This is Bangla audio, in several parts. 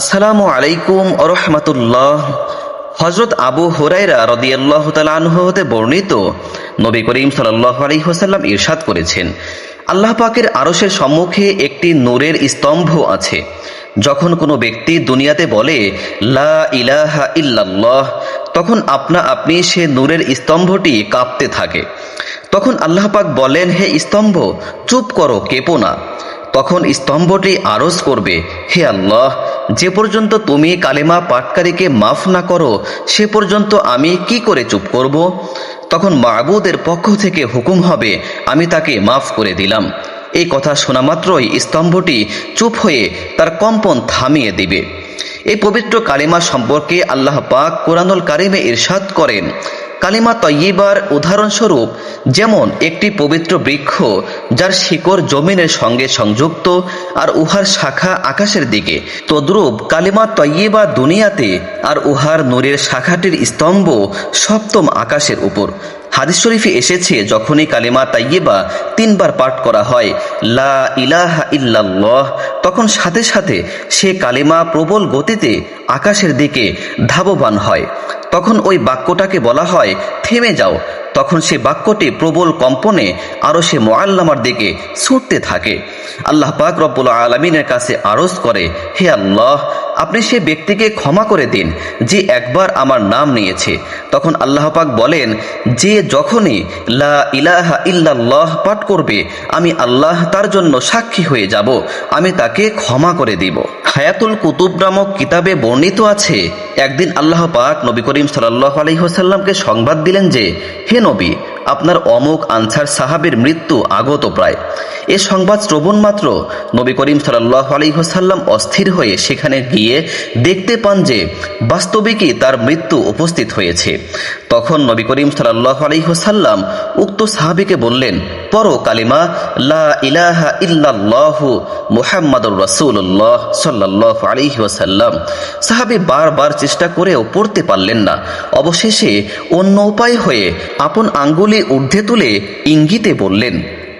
আসসালামু আলাইকুম ওয়া রাহমাতুল্লাহ। হযরত আবু হুরায়রা রাদিয়াল্লাহু তাআলা আনহু হতে বর্ণিত, নবী করিম সাল্লাল্লাহু আলাইহি ওয়াসাল্লাম ইরশাদ করেছেন, আল্লাহ পাকের আরশের সম্মুখে একটি নূরের স্তম্ভ আছে। যখন কোনো ব্যক্তি দুনিয়াতে বলে লা ইলাহা ইল্লাল্লাহ, তখন আপনা আপনি সে নূরের স্তম্ভটি কাঁপতে থাকে। তখন আল্লাহ পাক বলেন, হে স্তম্ভ, চুপ করো, কেঁপো না। তখন স্তম্ভটি আরজ করবে, হে আল্লাহ, যে পর্যন্ত তুমি কালেমা পাঠকারীকে মাফ না করো সে পর্যন্ত আমি কি করে চুপ করব? তখন মাবুদের পক্ষ থেকে হুকুম হবে, আমি তাকে মাফ করে দিলাম। এই কথা শোনা মাত্রই স্তম্ভটি চুপ হয়ে তার কম্পন থামিয়ে দিবে। এই পবিত্র কালিমা সম্পর্কে আল্লাহ পাক কোরআনুল কারিমে ইরশাদ করেন, কালিমা তয়্যিবার উদাহরণস্বরূপ যেমন একটি পবিত্র বৃক্ষ যার শিকড় জমিনের সঙ্গে সংযুক্ত আর উহার শাখা আকাশের দিকে, তদ্রূপ কালিমা তয়্যিবা দুনিয়াতে আর উহার নূরের শাখাটির স্তম্ভ সপ্তম আকাশের উপর। হাদিস শরীফে এসেছে, যখনই কালিমা তাইয়্যিবা 3 বার পাঠ করা হয়, লা ইলাহা ইল্লাল্লাহ, তখন সাথে সাথে সে কালিমা প্রবল গতিতে আকাশের দিকে ধাবমান হয়। তখন ওই বাক্যটাকে বলা হয় থেমে যাও। তখন সে বাক্যটি প্রবল কম্পনে আরশে মুআল্লামার দিকে ছুটতে থাকে। আল্লাহ পাক রব্বুল আলামিনের কাছে আরজ করে, হে আল্লাহ, আপনি সে ব্যক্তিকে ক্ষমা করে দিন যে একবার আমার নাম নিয়েছে। তখন আল্লাহ পাক বলেন, যে যখনই লা ইলাহা ইল্লাল্লাহ পাঠ করবে আমি আল্লাহ তার জন্য সাক্ষী হয়ে যাব, আমি তাকে ক্ষমা করে দিব। হায়াতুল কুতুব নামক কিতাবে বর্ণিত আছে, একদিন আল্লাহ পাক নবী করিম সাল্লাল্লাহু আলাইহি ওয়াসাল্লামকে সংবাদ দিলেন যে, হে নবী, আপনার অমুক আনসার সাহাবীর মৃত্যু আগত প্রায়। এ সংবাদ শ্রবণ মাত্র নবী করিম সাল্লাল্লাহু আলাইহি ওয়াসাল্লাম অস্থির হয়ে সেখানে গিয়ে দেখতে পান যে বাস্তবিকই তার মৃত্যু উপস্থিত হয়েছে। তখন নবী করিম সাল্লাল্লাহু আলাইহি ওয়াসাল্লাম উক্ত সাহাবীকে বললেন, পড়ো কালিমা লা ইলাহা ইল্লাল্লাহু মুহাম্মাদুর রাসূলুল্লাহ সাল্লাল্লাহু আলাইহি ওয়াসাল্লাম। সাহাবী বারবার চেষ্টা করেও পড়তে পারলেন না। অবশেষে অন্য উপায় হয়ে আপন আঙ্গুলি ঊর্ধ্বে তুলে ইঙ্গিতে বললেন।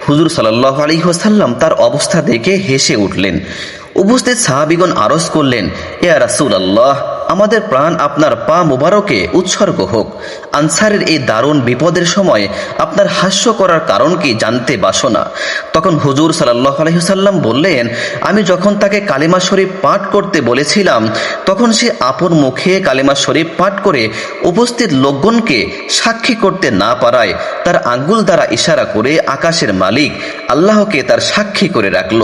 হুজুর সাল্লাল্লাহু আলাইহি ওয়াসাল্লাম তার অবস্থা দেখে হেসে উঠলেন। উপস্থিত সাহাবীগণ আরজ করলেন, ইয়া রাসূলুল্লাহ, আমাদের প্রাণ আপনার পা মুবারকে উৎসর্গ হোক। আনসারের এই দারুণ বিপদের সময় আপনার হাস্য করার কারণ কি জানতে বাসনা। তখন হুজুর সাল্লাল্লাহু আলাইহি ওয়াসাল্লাম বললেন, আমি যখন তাকে কালিমা শরীফ পাঠ করতে বলেছিলাম তখন সে আপন মুখে কালিমা শরীফ পাঠ করে উপস্থিত লোকগণকে সাক্ষী করতে না পারায় তার আঙ্গুল দ্বারা ইশারা করে আকাশের মালিক আল্লাহকে তার সাক্ষী করে রাখল।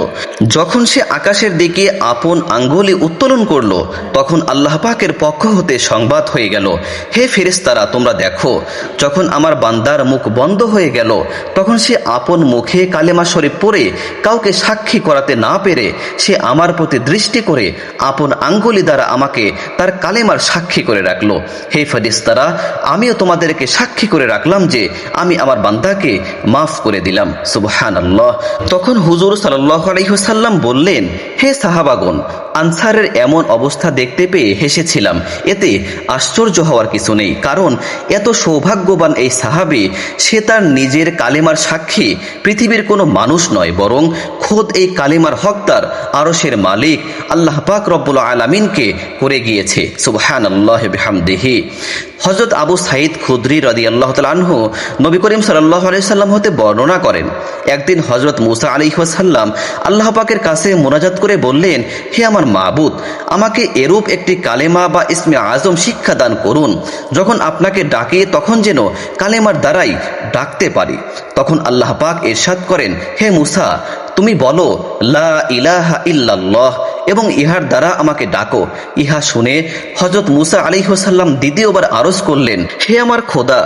যখন সে আকাশের দিকে আপন আঙ্গুলি উত্তোলন করল তখন আল্লাহ পাকের পক্ষ হতে সংবাদ হয়ে গেল, হে ফেরেশতারা, তোমরা দেখো, যখন আমার বান্দার মুখ বন্ধ হয়ে গেল তখন সে আপন মুখে কালেমা শরীফ পড়ে কাউকে সাক্ষী করাতে না পেরে সে আমার প্রতি দৃষ্টি করে আপন আঙ্গুলি দ্বারা আমাকে তার কালেমার সাক্ষী করে রাখল। হে ফেরেশতারা, আমিও তোমাদেরকে সাক্ষী করে রাখলাম যে আমি আমার বান্দাকে মাফ করে দিলাম। সুবহানাল্লাহ। তখন হুজুর সাল্লাল্লাহু আলাইহি ওয়াসাল্লাম বললেন, হে সাহাবাগণ, আনসারের এমন অবস্থা দেখতে পেয়ে হেসেছিলাম। এতে আশ্চর্য হওয়ার কিছু নেই, কারণ এত সৌভাগ্যবান এই সাহাবী, সে তার নিজের কালেমার সাক্ষী পৃথিবীর কোনো মানুষ নয়, বরং খোদ এই কালেমার হকদার আরশের মালিক আল্লাহ পাক রব্বুল আলামিনকে করে গিয়েছে। সুবহানাল্লাহি বিহামদিহি। হযরত আবু সাঈদ খুদরি রাদিয়াল্লাহু তাআলা আনহু নবী করিম সাল্লাল্লাহু আলাইহি ওয়াসাল্লাম হতে বর্ণনা করেন, একদিন হযরত মূসা আলাইহিস সালাম আল্লাহ পাকের কাছে মুনাজাত করে বললেন, হে আমার মাবুদ, আমাকে এরূপ একটি কালেমা বা ইসমে আজম শিক্ষা দান করুন, যখন আপনাকে ডাকি তখন যেন কালেমার দ্বারাই ডাকতে পারি। তখন আল্লাহ পাক ইরশাদ করেন, হে মূসা, তুমি বলো লা ইলাহা ইল্লাল্লাহ এবং ইহার দ্বারা আমাকে ডাকো। ইহা শুনে হযরত মূসা আলাইহিস সালাম দ্বিতীয়বার আরজ করলেন, হে আমার খোদা,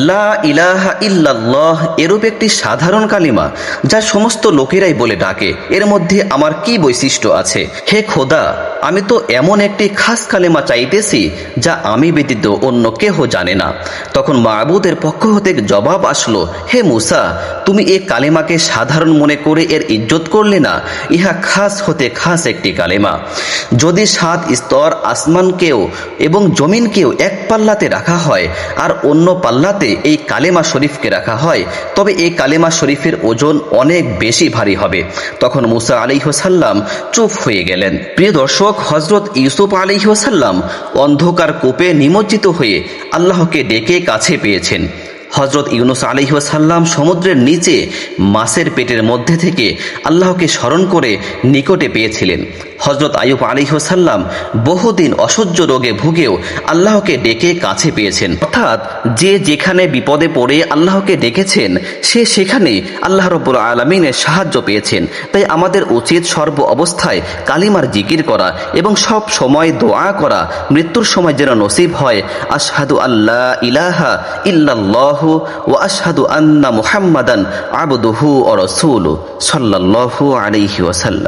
লা ইলাহা ইল্লাল্লাহ এরূপ একটি সাধারণ কালিমা যা সমস্ত লোকেরাই বলে ডাকে, এর মধ্যে আমার কি বৈশিষ্ট্য আছে? হে খোদা, আমি তো এমন একটি খাস কালিমা চাইতেছি যা আমি ব্যতীত অন্য কেহ জানে না। তখন মাবুদের পক্ষ হতে জবাব আসলো, হে মূসা, তুমি এই কালিমাকে সাধারণ মনে করে এর ইজ্জত করলে না। ইহা খাস হতে খাস একটি কালিমা। যদি 7 স্তর আসমানকেও এবং জমিনকেও এক পাল্লাতে রাখা হয় আর অন্য পাল্লাতে মতে এই কালেমা শরীফকে রাখা হয়, তবে এই কালেমা শরীফের ওজন অনেক বেশি ভারী হবে। তখন মুসা আলাইহিসসালাম চুপ হয়ে গেলেন। প্রিয় দর্শক, হযরত ইউসুফ আলাইহিসসালাম অন্ধকার কূপে নিমজ্জিত হয়ে আল্লাহকে ডেকে কাছে পেয়েছেন। হযরত ইউনুস আলাইহিসসালাম সমুদ্রের নিচে মাছের পেটের মধ্যে থেকে আল্লাহকে স্মরণ করে নিকটে পেয়েছিলেন। হযরত আইয়ুব আলাইহিসসালাম বহুদিন অসহ্য রোগে ভুগেও আল্লাহকে ডেকে কাছে পেয়েছেন। অর্থাৎ যে যেখানে বিপদে পড়ে আল্লাহকে ডেকেছেন সে সেখানে আল্লাহ রাব্বুল আলামিনের সাহায্য পেয়েছেন। তাই আমাদের উচিত সর্ব অবস্থায় কালিমার জিকির করা এবং সব সময় দোয়া করা, মৃত্যুর সময় যেন নসিব হয় আশহাদু আল্লা ইলাহা ইল্লাল্লাহু ওয়া আশহাদু আন্না মুহাম্মাদান আবদুহু ওয়া রাসূলুহু সাল্লাল্লাহু আলাইহি ওয়াসাল্লাম।